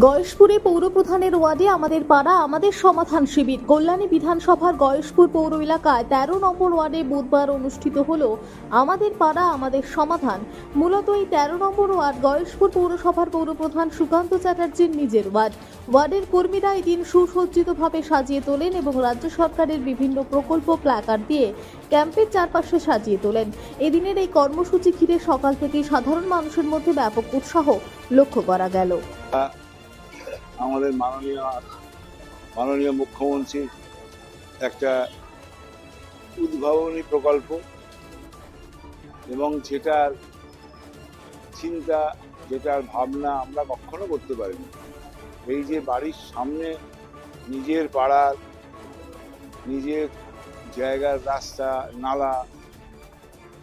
গয়েশপুরে পৌরপ্রধানের ওয়ার্ডে আমাদের পাড়া আমাদের সমাধান শিবির। কল্যাণী বিধানসভার গয়েশপুর পৌর এলাকায় 13 নম্বর ওয়ার্ডে বুধবার অনুষ্ঠিত হলো আমাদের পাড়া আমাদের সমাধান। মূলত এই 13 নম্বর ওয়ার্ড গয়েশপুর পৌরসভার পৌরপ্রধান সুকান্ত চ্যাটার্জির নিজের ওয়ার্ড। ওয়ার্ডের কর্মীরা এদিন সুসজ্জিতভাবে সাজিয়ে তোলেন এবং রাজ্য সরকারের বিভিন্ন প্রকল্প প্ল্যাকার্ড দিয়ে ক্যাম্পের চারপাশে সাজিয়ে তোলেন। এদিনের এই কর্মসূচি ঘিরে সকাল থেকেই সাধারণ মানুষের মধ্যে ব্যাপক উৎসাহ লক্ষ্য করা গেল। আমাদের মাননীয় মুখ্যমন্ত্রীর একটা উদ্ভাবনী প্রকল্প এবং যেটার চিন্তা, যেটার ভাবনা আমরা কখনো করতে পারিনি। এই যে বাড়ির সামনে নিজের পাড়ার, নিজের জায়গার রাস্তা, নালা,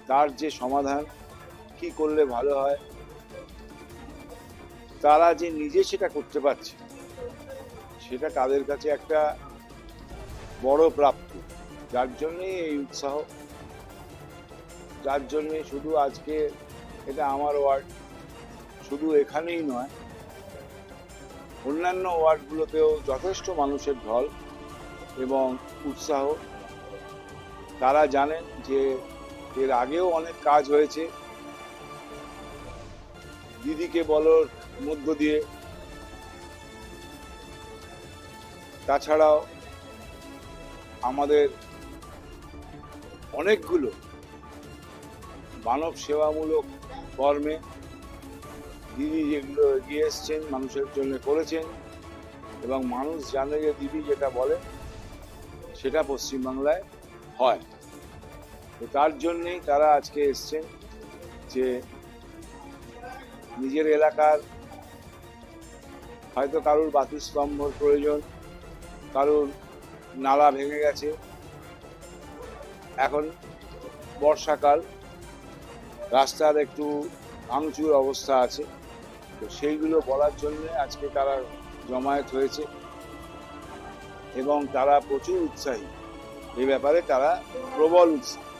তার যে সমাধান কি করলে ভালো হয়, তারা যে নিজে সেটা করতে পারছে, সেটা তাদের কাছে একটা বড় প্রাপ্তি। যার জন্যে এই উৎসাহ, যার জন্যে শুধু আজকে এটা আমার ওয়ার্ড, শুধু এখানেই নয়, অন্যান্য ওয়ার্ডগুলোতেও যথেষ্ট মানুষের ঢল এবং উৎসাহ। তারা জানেন যে এর আগেও অনেক কাজ হয়েছে দিদিকে বলার মধ্য দিয়ে। তাছাড়াও আমাদের অনেকগুলো মানব সেবামূলক কর্মে দিদি যেগুলো এগিয়ে এসছেন, মানুষের জন্য করেছেন এবং মানুষ জানে যে দিদি যেটা বলে সেটা পশ্চিমবাংলায় হয়। তো তার জন্যেই তারা আজকে এসছেন যে নিজের এলাকার হয়তো কারুর বাতিস্তম্ভর প্রয়োজন, কারুর নালা ভেঙে গেছে, এখন বর্ষাকাল, রাস্তার একটু ভাঙচুর অবস্থা আছে, তো সেইগুলো বলার জন্য আজকে তারা জমায়েত হয়েছে এবং তারা প্রচুর উৎসাহী। এই ব্যাপারে তারা প্রবল উৎসাহী।